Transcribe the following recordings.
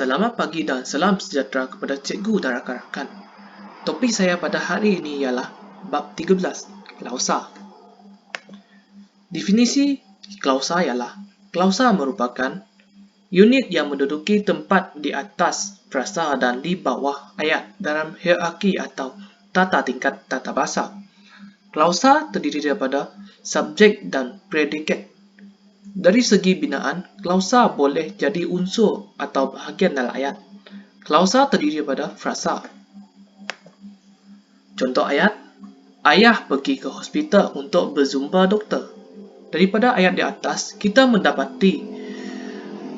Selamat pagi dan salam sejahtera kepada cikgu dan rakan-rakan. Topik saya pada hari ini ialah bab 13, klausa. Definisi klausa ialah, klausa merupakan unit yang menduduki tempat di atas frasa dan di bawah ayat dalam hierarki atau tata tingkat tata bahasa. Klausa terdiri daripada subjek dan predikat. Dari segi binaan, klausa boleh jadi unsur atau bahagian dalam ayat. Klausa terdiri daripada frasa. Contoh ayat, ayah pergi ke hospital untuk berjumpa doktor. Daripada ayat di atas, kita mendapati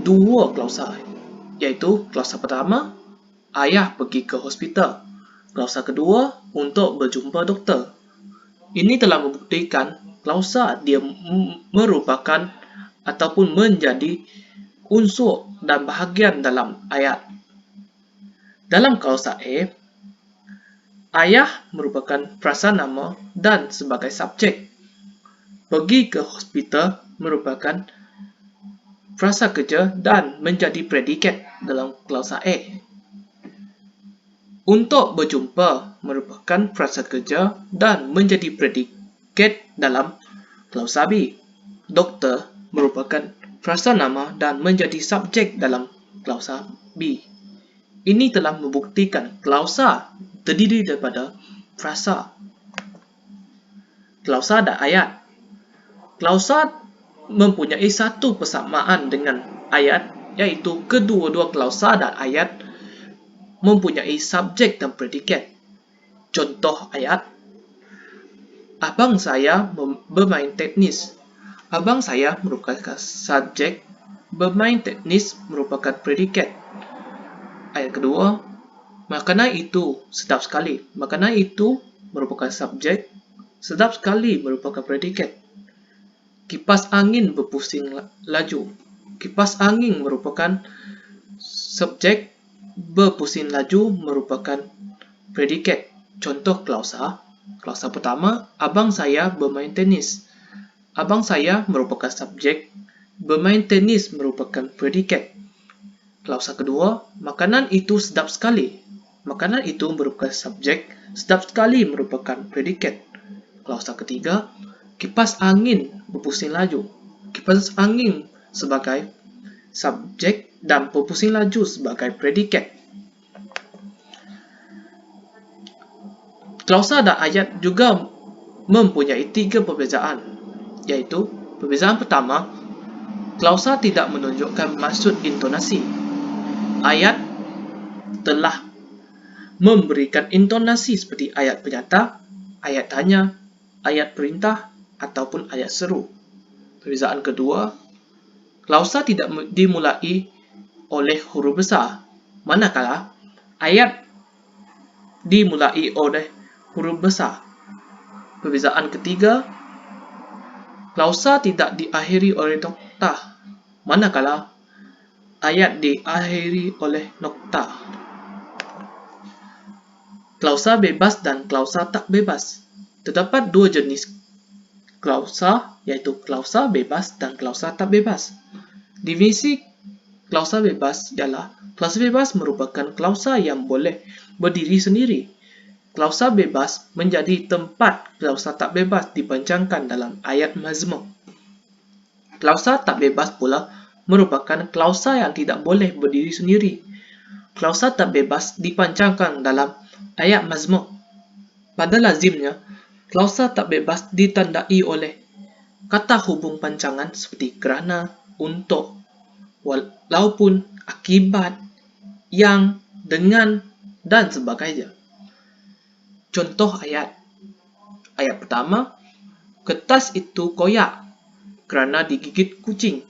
dua klausa, iaitu klausa pertama, ayah pergi ke hospital. Klausa kedua, untuk berjumpa doktor. Ini telah membuktikan klausa dia merupakan ataupun menjadi unsur dan bahagian dalam ayat. Dalam klausa A, ayah merupakan frasa nama dan sebagai subjek. Pergi ke hospital merupakan frasa kerja dan menjadi predikat dalam klausa A. Untuk berjumpa merupakan frasa kerja dan menjadi predikat dalam klausa B. Doktor merupakan frasa nama dan menjadi subjek dalam klausa B. Ini telah membuktikan klausa terdiri daripada frasa. Klausa dan ayat. Klausa mempunyai satu persamaan dengan ayat, iaitu kedua-dua klausa dan ayat mempunyai subjek dan predikat. Contoh ayat, abang saya bermain tenis. Abang saya merupakan subjek, bermain tenis merupakan predikat. Ayat kedua, makanan itu sedap sekali. Makanan itu merupakan subjek, sedap sekali merupakan predikat. Kipas angin berpusing laju. Kipas angin merupakan subjek, berpusing laju merupakan predikat. Contoh klausa. Klausa pertama, abang saya bermain tenis. Abang saya merupakan subjek, bermain tenis merupakan predikat. Klausa kedua, makanan itu sedap sekali. Makanan itu merupakan subjek, sedap sekali merupakan predikat. Klausa ketiga, kipas angin berpusing laju. Kipas angin sebagai subjek dan berpusing laju sebagai predikat. Klausa dan ayat juga mempunyai tiga perbezaan, iaitu perbezaan pertama, klausa tidak menunjukkan maksud intonasi. Ayat telah memberikan intonasi seperti ayat penyata, ayat tanya, ayat perintah, ataupun ayat seru. Perbezaan kedua, klausa tidak dimulai oleh huruf besar, manakala ayat dimulai oleh huruf besar. Perbezaan ketiga, klausa tidak diakhiri oleh nokta, manakala ayat diakhiri oleh nokta. Klausa bebas dan klausa tak bebas. Terdapat dua jenis klausa, yaitu klausa bebas dan klausa tak bebas. Definisi klausa bebas ialah, klausa bebas merupakan klausa yang boleh berdiri sendiri. Klausa bebas menjadi tempat klausa tak bebas dipancangkan dalam ayat mazmum. Klausa tak bebas pula merupakan klausa yang tidak boleh berdiri sendiri. Klausa tak bebas dipancangkan dalam ayat mazmum. Pada lazimnya, klausa tak bebas ditandai oleh kata hubung pancangan seperti kerana, untuk, walaupun, akibat, yang, dengan, dan sebagainya. Contoh ayat. Ayat pertama, kertas itu koyak kerana digigit kucing.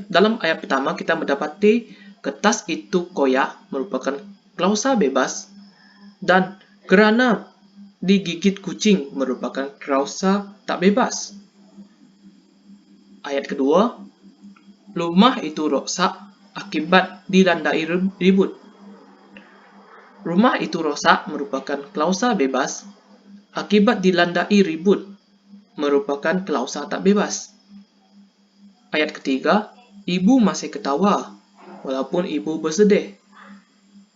Dalam ayat pertama kita mendapati kertas itu koyak merupakan klausa bebas dan kerana digigit kucing merupakan klausa tak bebas. Ayat kedua, rumah itu rosak akibat dilandai ribut. Rumah itu rosak merupakan klausa bebas, akibat dilandai ribut merupakan klausa tak bebas. Ayat ketiga, Ibu masih ketawa, walaupun ibu bersedih.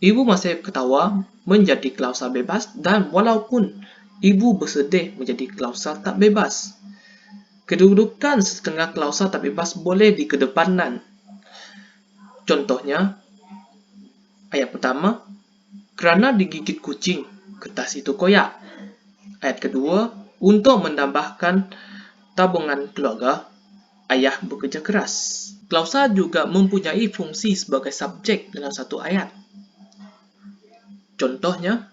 Ibu masih ketawa menjadi klausa bebas dan walaupun ibu bersedih menjadi klausa tak bebas. Kedudukan setengah klausa tak bebas boleh dikedepankan. Contohnya, ayat pertama, kerana digigit kucing, kertas itu koyak. Ayat kedua, untuk menambahkan tabungan keluarga, ayah bekerja keras. Klausa juga mempunyai fungsi sebagai subjek dalam satu ayat. Contohnya,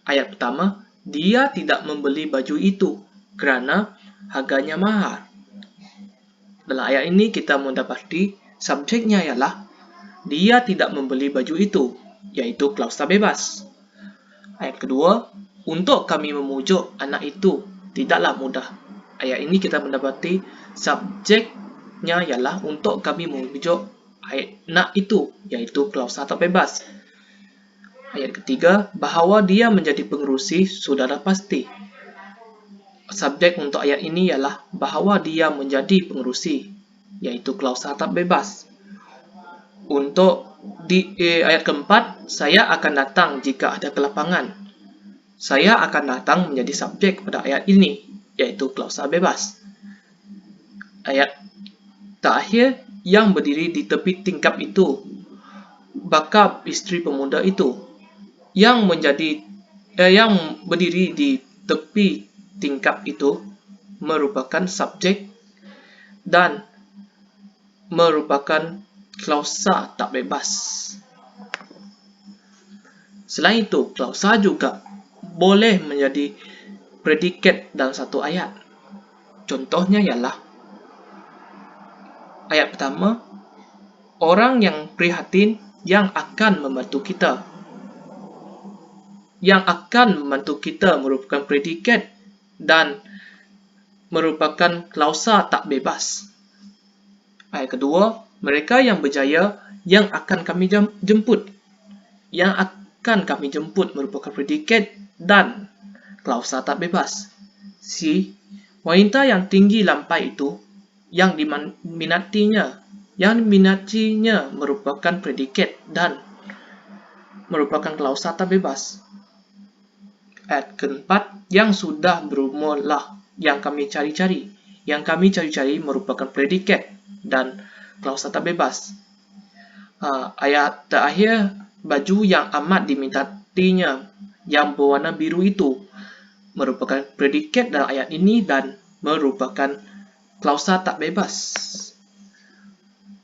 ayat pertama, dia tidak membeli baju itu kerana harganya mahal. Dalam ayat ini kita mendapati subjeknya ialah dia tidak membeli baju itu, iaitu klausa bebas. Ayat kedua, untuk kami memujuk anak itu tidaklah mudah. Ayat ini kita mendapati subjeknya ialah untuk kami memujuk anak itu, iaitu klausa tak bebas. Ayat ketiga, bahawa dia menjadi pengerusi sudah pasti. Subjek untuk ayat ini ialah bahawa dia menjadi pengerusi, iaitu klausa tak bebas. Untuk di ayat keempat, saya akan datang jika ada kelapangan. Saya akan datang menjadi subjek pada ayat ini, yaitu klausa bebas. Ayat terakhir, yang berdiri di tepi tingkap itu, bakal isteri pemuda itu. Yang berdiri di tepi tingkap itu merupakan subjek dan merupakan klausa tak bebas. Selain itu, klausa juga boleh menjadi predikat dalam satu ayat. Contohnya ialah ayat pertama, orang yang prihatin yang akan membantu kita. Yang akan membantu kita merupakan predikat dan merupakan klausa tak bebas. Ayat kedua, mereka yang berjaya yang akan kami jemput. Yang akan kami jemput merupakan predikat dan klausa tak bebas. C. Wanita yang tinggi lampai itu yang diminatinya merupakan predikat dan merupakan klausa tak bebas. Ayat keempat, yang sudah berumurlah yang kami cari-cari. Yang kami cari-cari merupakan predikat dan klausa tak bebas. Ayat terakhir, baju yang amat diminatinya yang berwarna biru itu merupakan predikat dalam ayat ini dan merupakan klausa tak bebas.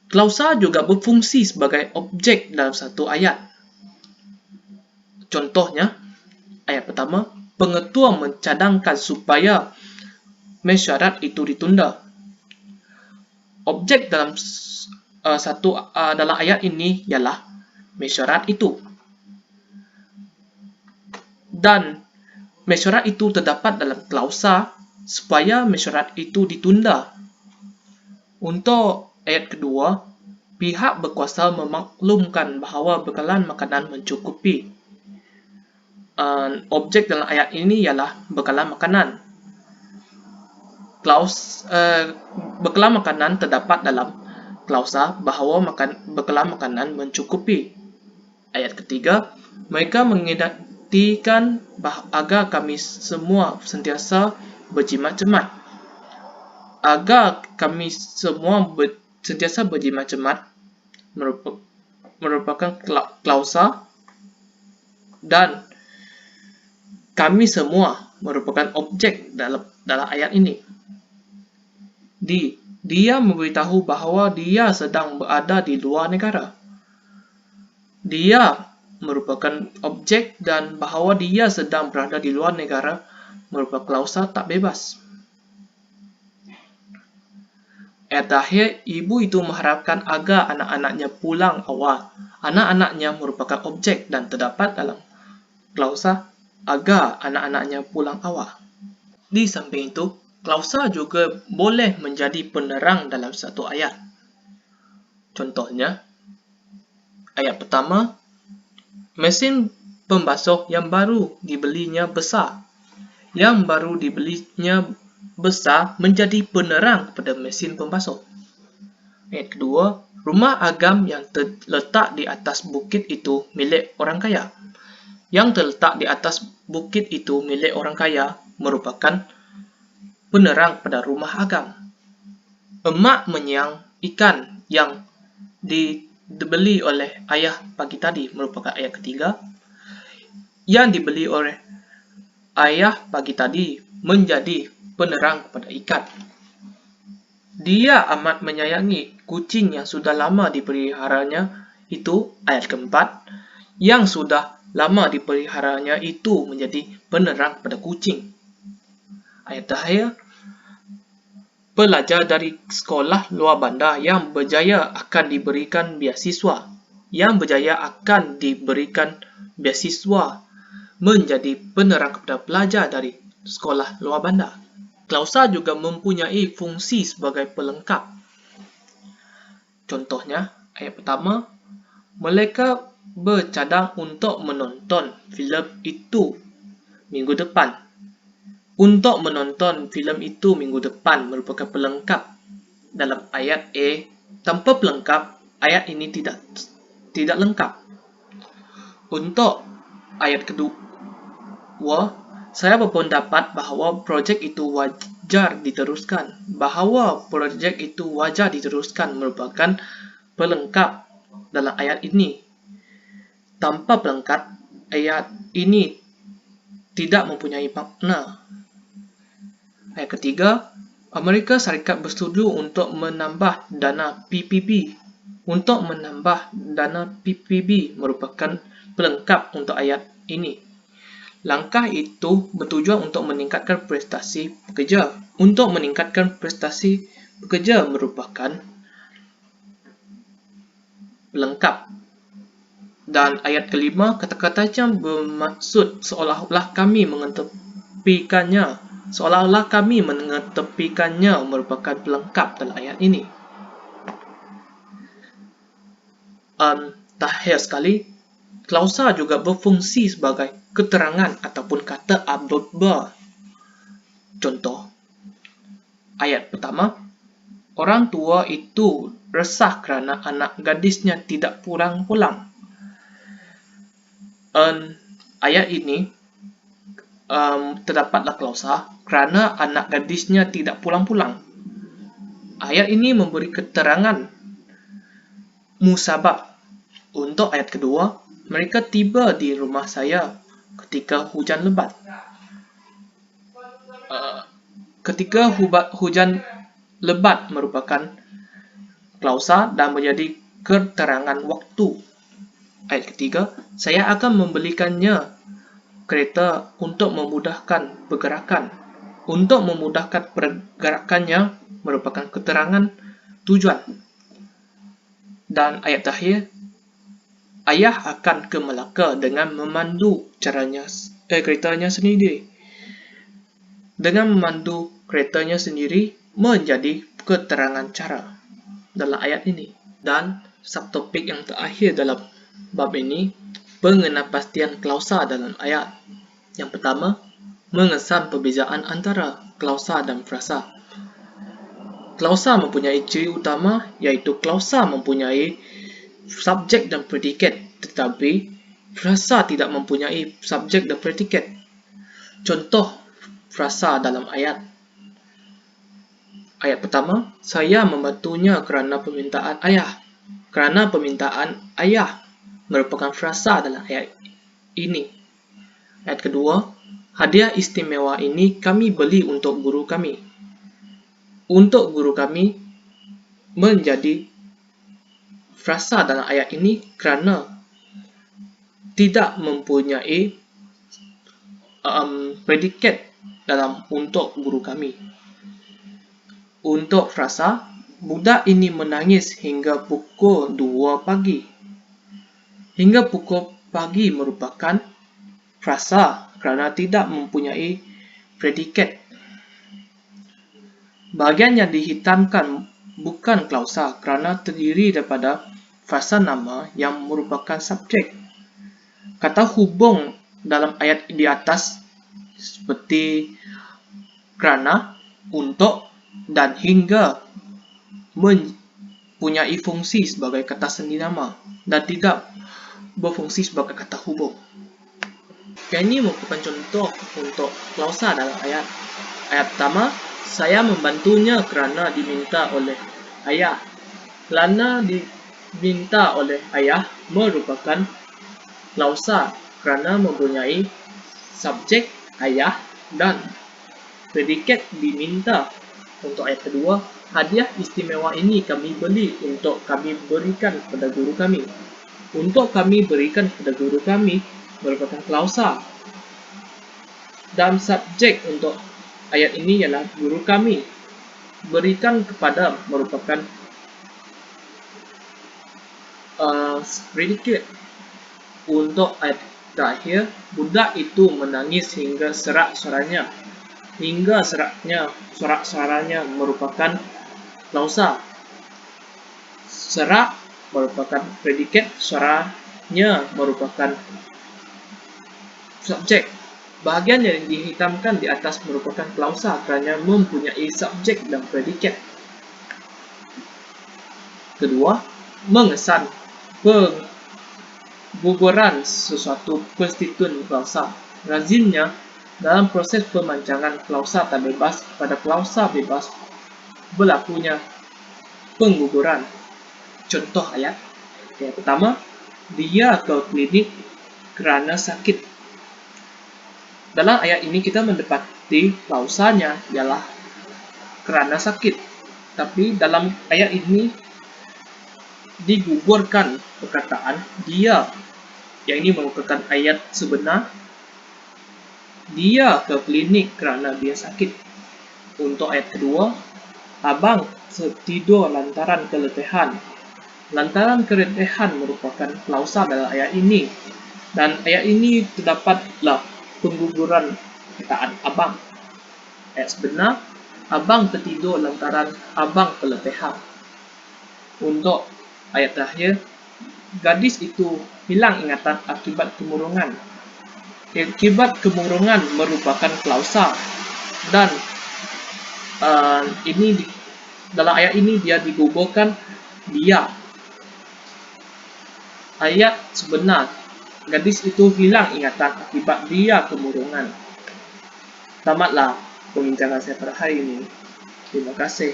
Klausa juga berfungsi sebagai objek dalam satu ayat. Contohnya, ayat pertama, pengetua mencadangkan supaya mesyuarat itu ditunda. Objek dalam dalam ayat ini ialah mesyuarat itu. Dan mesyuarat itu terdapat dalam klausa supaya mesyuarat itu ditunda. Untuk ayat kedua, pihak berkuasa memaklumkan bahawa bekalan makanan mencukupi. Objek dalam ayat ini ialah bekalan makanan. Bekalan makanan terdapat dalam klausa bahawa bekalan makanan mencukupi. Ayat ketiga, mereka mengingatkan agar kami semua sentiasa berjimat-jimat. Agar kami semua sentiasa berjimat-jimat merupakan klausa dan kami semua merupakan objek dalam ayat ini. D. Dia memberitahu bahawa dia sedang berada di luar negara. Dia merupakan objek dan bahawa dia sedang berada di luar negara merupakan klausa tak bebas. Ayat terakhir, ibu itu mengharapkan agar anak-anaknya pulang awal. Anak-anaknya merupakan objek dan terdapat dalam klausa agar anak-anaknya pulang awal. Di samping itu, klausa juga boleh menjadi penerang dalam satu ayat. Contohnya, ayat pertama, mesin pembasuh yang baru dibelinya besar. Yang baru dibelinya besar menjadi penerang kepada mesin pembasuh. Ayat kedua, rumah agam yang terletak di atas bukit itu milik orang kaya. Yang terletak di atas bukit itu milik orang kaya merupakan penerang pada rumah agam. Emak menyiang ikan yang dibeli oleh ayah pagi tadi merupakan ayat ketiga. Yang dibeli oleh ayah pagi tadi menjadi penerang pada ikan. Dia amat menyayangi kucing yang sudah lama dipeliharanya itu ayat keempat. Yang sudah lama dipeliharanya itu menjadi penerang pada kucing. Ayat terakhir, pelajar dari sekolah luar bandar yang berjaya akan diberikan beasiswa. Yang berjaya akan diberikan beasiswa menjadi penerang kepada pelajar dari sekolah luar bandar. Klausa juga mempunyai fungsi sebagai pelengkap. Contohnya, ayat pertama, mereka bercadang untuk menonton filem itu minggu depan. Untuk menonton filem itu minggu depan merupakan pelengkap dalam ayat A. Tanpa pelengkap, ayat ini tidak lengkap. Untuk ayat kedua, saya berpendapat bahawa projek itu wajar diteruskan. Merupakan pelengkap dalam ayat ini. Tanpa pelengkap, ayat ini tidak mempunyai makna. Ayat ketiga, Amerika Syarikat bersetuju untuk menambah dana PPP. Untuk menambah dana PPP merupakan pelengkap untuk ayat ini. Langkah itu bertujuan untuk meningkatkan prestasi pekerja. Untuk meningkatkan prestasi pekerja merupakan pelengkap. Dan ayat kelima, kata-katanya bermaksud seolah-olah kami mengetepikannya merupakan pelengkap dalam ayat ini. Terakhir sekali, klausa juga berfungsi sebagai keterangan ataupun kata adverba. Contoh, ayat pertama, orang tua itu resah kerana anak gadisnya tidak pulang-pulang. Ayat ini terdapatlah klausa kerana anak gadisnya tidak pulang-pulang. Ayat ini memberi keterangan musabab. Untuk ayat kedua, mereka tiba di rumah saya ketika hujan lebat. Ketika hujan lebat merupakan klausa dan menjadi keterangan waktu. Ayat ketiga, saya akan membelikannya kereta untuk memudahkan pergerakan. Untuk memudahkan pergerakannya merupakan keterangan tujuan. Dan ayat terakhir, ayah akan ke Melaka dengan memandu keretanya sendiri. Dengan memandu keretanya sendiri menjadi keterangan cara dalam ayat ini. Dan subtopik yang terakhir dalam bab ini, pengenalpastian klausa dalam ayat. Yang pertama, mengesan perbezaan antara klausa dan frasa. Klausa mempunyai ciri utama, iaitu klausa mempunyai subjek dan predikat, tetapi frasa tidak mempunyai subjek dan predikat. Contoh frasa dalam ayat. Ayat pertama, saya membantunya kerana permintaan ayah. Kerana permintaan ayah merupakan frasa dalam ayat ini. Ayat kedua, hadiah istimewa ini kami beli untuk guru kami. Untuk guru kami menjadi frasa dalam ayat ini kerana tidak mempunyai predikat dalam untuk guru kami. Untuk frasa, budak ini menangis hingga pukul 2 pagi. Hingga pukul pagi merupakan frasa kerana tidak mempunyai predikat. Bahagian yang dihitamkan bukan klausa kerana terdiri daripada frasa nama yang merupakan subjek. Kata hubung dalam ayat di atas seperti kerana, untuk dan hingga mempunyai fungsi sebagai kata sendinama dan tidak berfungsi sebagai kata hubung. Ini merupakan contoh untuk klausa dalam ayat. Ayat pertama, saya membantunya kerana diminta oleh ayah. Kerana diminta oleh ayah merupakan klausa kerana mempunyai subjek ayah dan predikat diminta. Untuk ayat kedua, hadiah istimewa ini kami beli untuk kami berikan kepada guru kami. Untuk kami berikan kepada guru kami merupakan klausa. Dan subjek untuk ayat ini ialah guru kami. Berikan kepada merupakan predikat. Untuk ayat terakhir, budak itu menangis hingga serak-suaranya. Hingga sorak-suaranya merupakan klausa. Serak merupakan predikat, suaranya merupakan subjek. Bahagian yang dihitamkan di atas merupakan klausa kerana mempunyai subjek dan predikat. Kedua, mengesan pengguguran sesuatu konstituen klausa. Lazimnya, dalam proses pemancangan klausa tak bebas pada klausa bebas berlakunya pengguguran. Contoh ayat. Yang pertama, dia ke klinik kerana sakit. Dalam ayat ini kita mendapati klausanya ialah kerana sakit. Tapi dalam ayat ini digugurkan perkataan dia. Yang ini merupakan ayat sebenar. Dia ke klinik kerana dia sakit. Untuk ayat kedua, abang tertidur lantaran keletihan. Lantaran keletihan merupakan klausa dalam ayat ini. Dan ayat ini terdapatlah pengguguran perkataan abang. Ayat sebenar, abang tertidur lantaran abang keletihan. Untuk ayat terakhir, gadis itu hilang ingatan akibat kemurungan. Akibat kemurungan merupakan klausa. Dan dalam ayat ini dia digugurkan dia. Ayat sebenar, gadis itu hilang ingatan akibat dia kemurungan. Tamatlah perbincangan saya pada hari ini. Terima kasih.